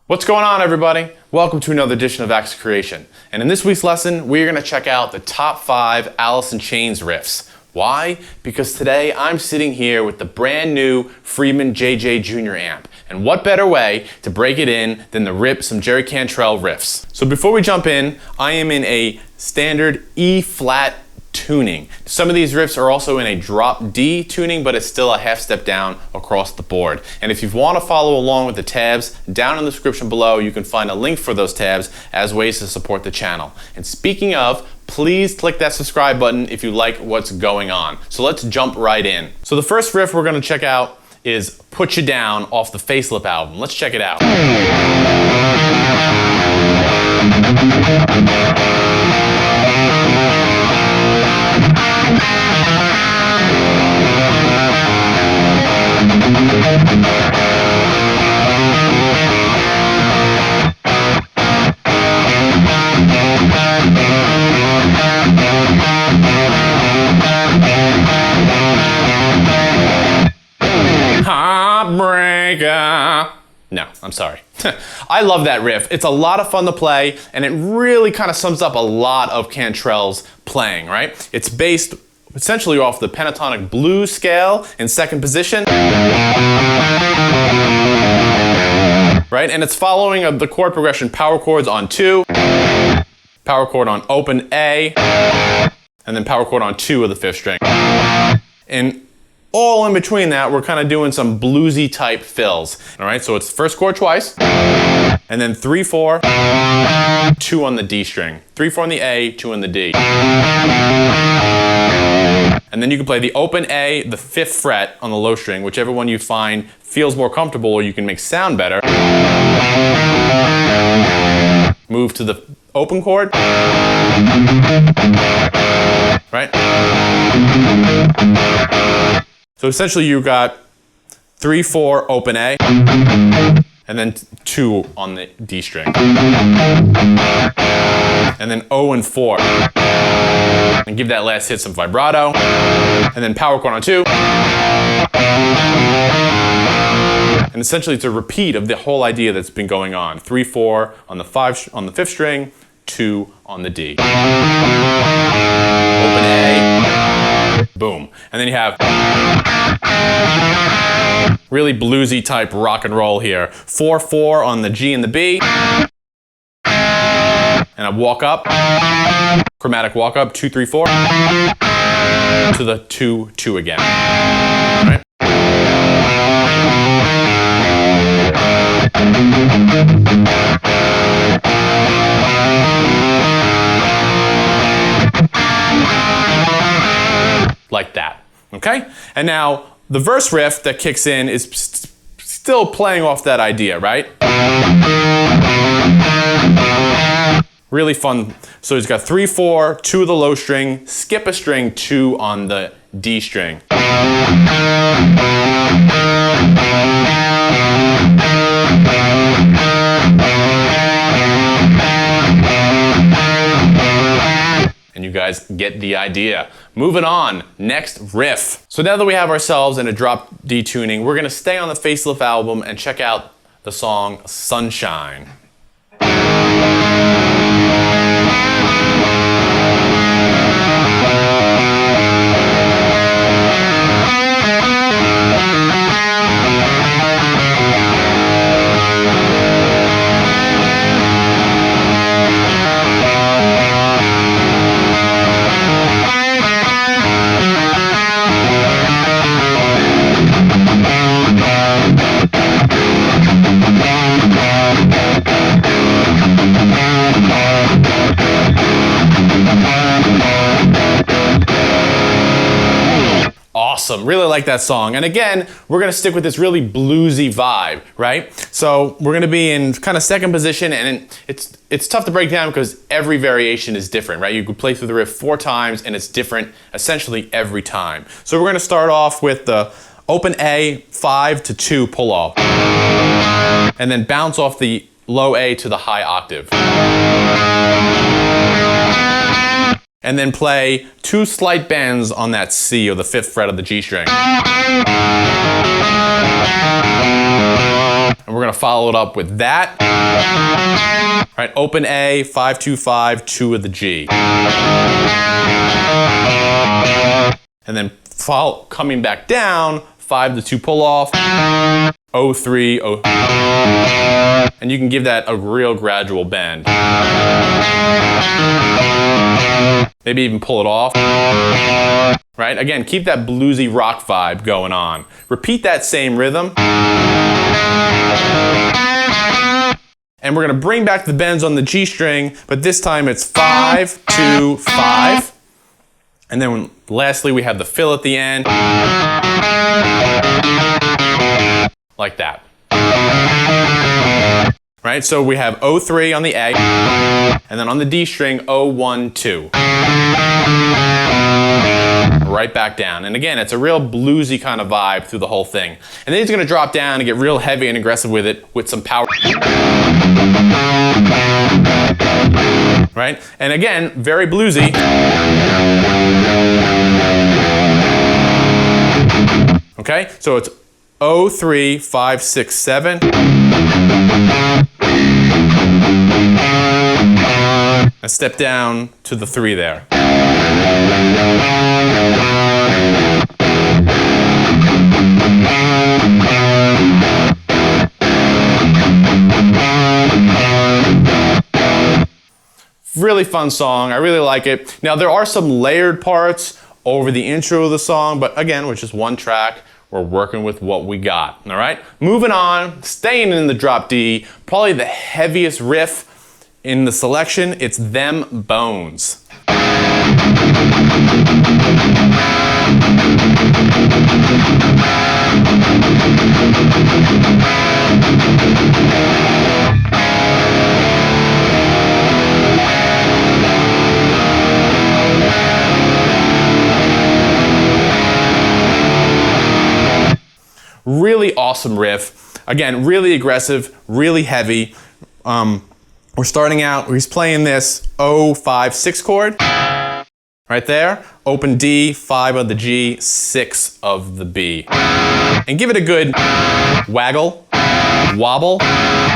What's going on, everybody? Welcome to another edition of Acts of Creation. And in this week's lesson, we're going to check out the top 5 Alice in Chains riffs. Why? Because today I'm sitting here with the brand new Freeman JJ Jr. amp. And what better way to break it in than to rip some Jerry Cantrell riffs. So before we jump in, I am in a standard E-flat tuning. Some of these riffs are also in a drop D tuning, but it's still a half step down across the board. And if you want to follow along with the tabs, down in the description below you can find a link for those tabs as ways to support the channel. And speaking of, please click that subscribe button if you like what's going on. So let's jump right in. So the first riff we're going to check out is Put You Down off the Facelift album. Let's check it out. Heartbreaker. No, I'm sorry. I love that riff. It's a lot of fun to play, and it really kind of sums up a lot of Cantrell's playing, right? It's based essentially off the pentatonic blues scale in second position, right? And it's following the chord progression power chords on 2, power chord on open A, and then power chord on 2 of the 5th string. And all in between that, we're kind of doing some bluesy type fills. All right, so it's first chord twice, and then 3-4, 2 on the D string, 3-4 on the A, 2 on the D. And then you can play the open A, the 5th fret on the low string, whichever one you find feels more comfortable or you can make sound better. Move to the open chord, right? So essentially you got 3-4 open A, and then 2 on the D string. And then O and 4. And give that last hit some vibrato. And then power chord on 2. And essentially it's a repeat of the whole idea that's been going on. 3-4 on the 5th string, 2 on the D. Open A, boom. And then you have really bluesy type rock and roll here. 4-4 on the G and the B. And a walk up, chromatic walk up, 2-3-4, to the 2-2 again. Right? Like that, okay? And now the verse riff that kicks in is still playing off that idea, right? Really fun. So he's got 3-4, 2 of the low string, skip a string, 2 on the D string. And you guys get the idea. Moving on, next riff. So now that we have ourselves in a drop D tuning, we're gonna stay on the Facelift album and check out the song Sunshine. Awesome, really like that song. And again, we're gonna stick with this really bluesy vibe, right? So we're gonna be in kind of second position, and it's tough to break down because every variation is different, right? You could play through the riff 4 times and it's different essentially every time. So we're gonna start off with the open A, 5 to 2 pull off, and then bounce off the low A to the high octave. And then play 2 slight bends on that C, or the 5th fret of the G string. And we're gonna follow it up with that. Right, open A, 5-2-5, 2 of the G. And then coming back down, 5-2 pull off, 0-3, 0. And you can give that a real gradual bend. Maybe even pull it off. Right, again, keep that bluesy rock vibe going on. Repeat that same rhythm. And we're gonna bring back the bends on the G string, but this time it's 5-2-5. And then lastly, we have the fill at the end. Like that. Right, so we have 0-3 on the A, and then on the D string, 0-1-2. Right back down. And again, it's a real bluesy kind of vibe through the whole thing. And then he's gonna drop down and get real heavy and aggressive with it with some power. Right? And again, very bluesy. Okay, so it's 0-3, 5, 6, 7. A step down to the 3 there. Really fun song, I really like it. Now there are some layered parts over the intro of the song, but again, with just one track, we're working with what we got, all right? Moving on, staying in the drop D, probably the heaviest riff in the selection, it's Them Bones. Really awesome riff. Again, really aggressive, really heavy. We're starting out, he's playing this 0-5-6 chord. Right there. Open D, 5 of the G, 6 of the B. And give it a good waggle, wobble,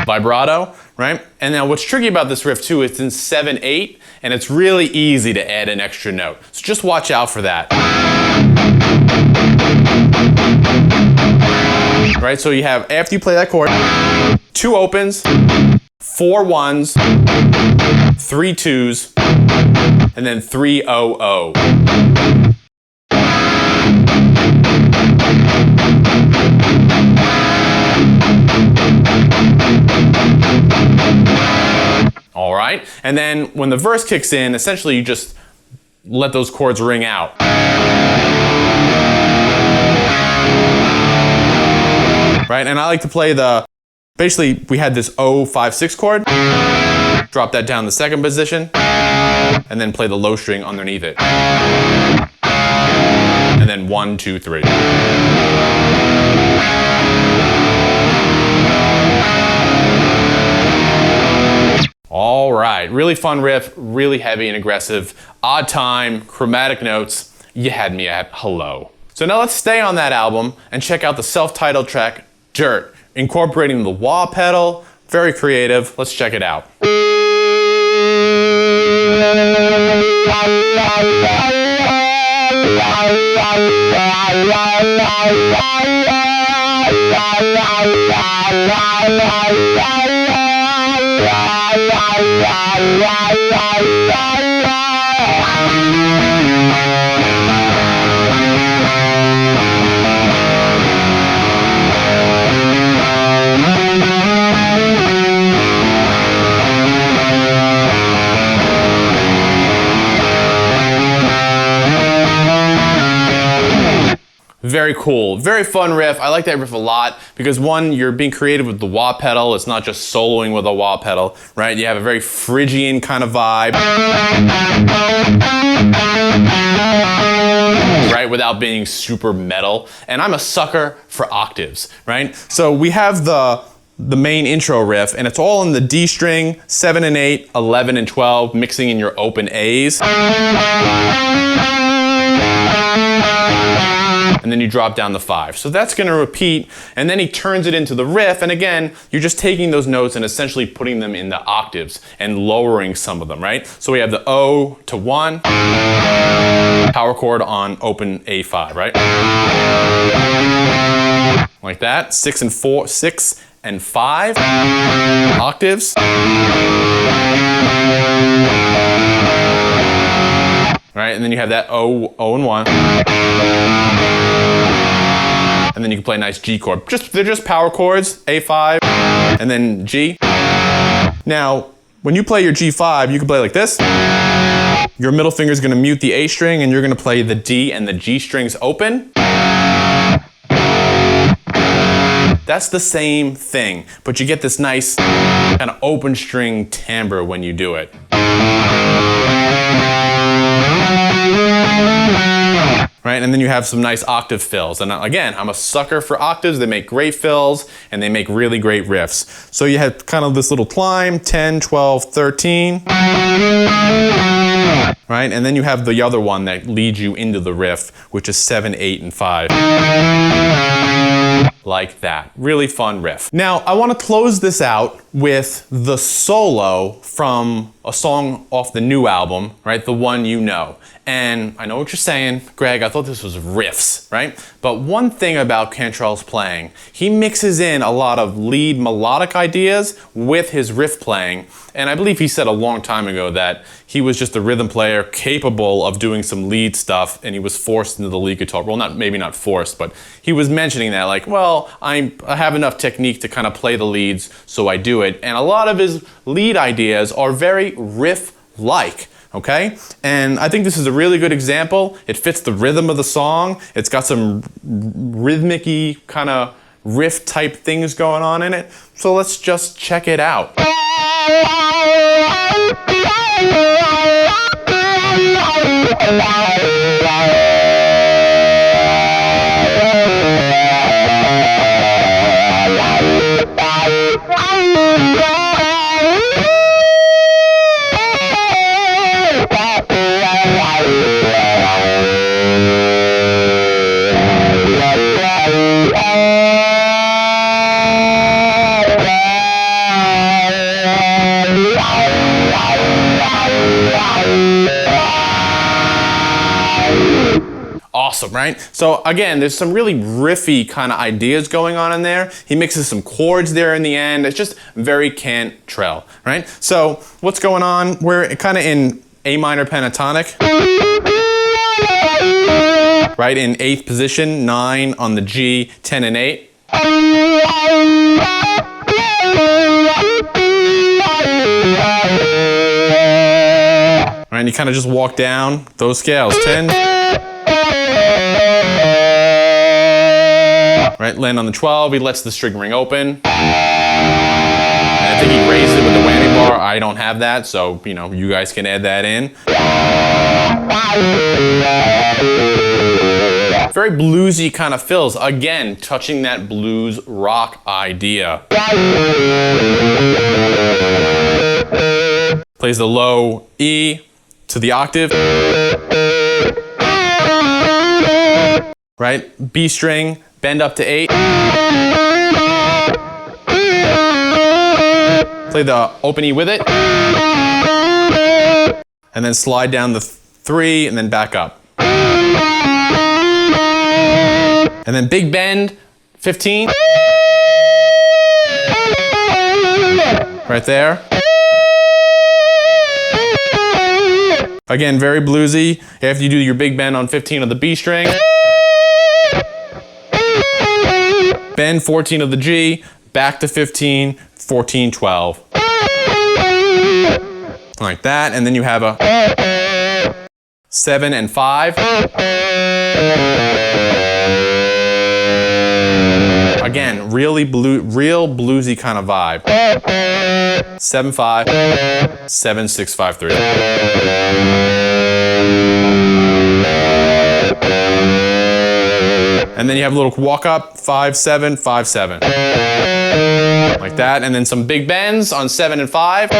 vibrato, right? And now what's tricky about this riff too, it's in 7/8, and it's really easy to add an extra note. So just watch out for that. Right, so you have, after you play that chord, 2 opens, 4 1s, 3 2s, and then 3-0-0. All right, and then when the verse kicks in, essentially you just let those chords ring out. Right, and I like to play basically we had this 0-5-6 chord, drop that down the second position, and then play the low string underneath it. And then 1, 2, 3. All right, really fun riff, really heavy and aggressive, odd time, chromatic notes. You had me at hello. So now let's stay on that album and check out the self-titled track, Dirt, incorporating the wah pedal, very creative. Let's check it out. Very cool, very fun riff. I like that riff a lot because one, you're being creative with the wah pedal. It's not just soloing with a wah pedal, right? You have a very Phrygian kind of vibe, right? Without being super metal. And I'm a sucker for octaves, right? So we have the main intro riff, and it's all in the D string, 7 and 8, 11 and 12, mixing in your open A's. and then you drop down the 5. So that's going to repeat, and then he turns it into the riff, and again, you're just taking those notes and essentially putting them in the octaves and lowering some of them, right? So we have the O to 1, power chord on open A5, right? Like that, 6 and 4, 6 and 5 octaves. Right, and then you have that O and 1. And then you can play a nice G chord. They're just power chords, A5, and then G. Now, when you play your G5, you can play like this. Your middle finger is going to mute the A string, and you're going to play the D and the G strings open. That's the same thing, but you get this nice kind of open string timbre when you do it. Right, and then you have some nice octave fills. And again, I'm a sucker for octaves. They make great fills, and they make really great riffs. So you have kind of this little climb, 10, 12, 13. Right, and then you have the other one that leads you into the riff, which is 7, 8, and 5. Like that. Really fun riff. Now, I want to close this out with the solo from a song off the new album, right? The one you know. And I know what you're saying, Greg, I thought this was riffs, right? But one thing about Cantrell's playing, he mixes in a lot of lead melodic ideas with his riff playing. And I believe he said a long time ago that he was just a rhythm player capable of doing some lead stuff, and he was forced into the lead guitar. Well, maybe not forced, but he was mentioning that, like, well, I have enough technique to kind of play the leads, so I do it. And a lot of his lead ideas are very riff-like. Okay? And I think this is a really good example. It fits the rhythm of the song. It's got some rhythmic-y kind of riff type things going on in it. So let's just check it out. Awesome, right? So again, there's some really riffy kind of ideas going on in there. He mixes some chords there in the end. It's just very Cantrell, right? So what's going on? We're kind of in A minor pentatonic, right? In 8th position, 9 on the G, 10 and 8. Right, and you kind of just walk down those scales, 10. Right, land on the 12, he lets the string ring open. And I think he raised it with the whammy bar. I don't have that, so, you know, you guys can add that in. Very bluesy kind of fills. Again, touching that blues rock idea. Plays the low E to the octave. Right, B string, bend up to 8. Play the open E with it. And then slide down the 3 and then back up. And then big bend, 15. Right there. Again, very bluesy. After you do your big bend on 15 of the B string. Bend 14 of the G, back to 15, 14, 12. Like that, and then you have a 7 and 5. Again, real bluesy kind of vibe. 7, 5, 7, 6, 5, 3. And then you have a little walk up, 5, 7, 5, 7. Like that, and then some big bends on 7 and 5.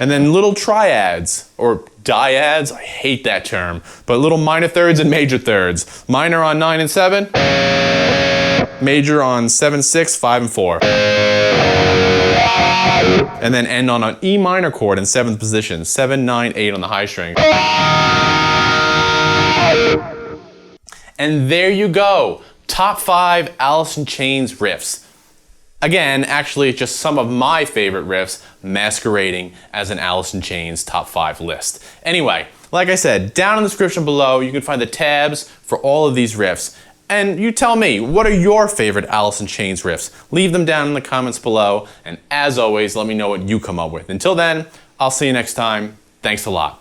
And then little triads, or Dyads, I hate that term, but little minor thirds and major thirds. Minor on 9 and 7, major on 7, 6, 5, and 4. And then end on an E minor chord in 7th position, 7, 9, 8 on the high string. And there you go, top 5 Alice in Chains riffs. Again, actually, it's just some of my favorite riffs masquerading as an Alice in Chains top 5 list. Anyway, like I said, down in the description below, you can find the tabs for all of these riffs. And you tell me, what are your favorite Alice in Chains riffs? Leave them down in the comments below. And as always, let me know what you come up with. Until then, I'll see you next time. Thanks a lot.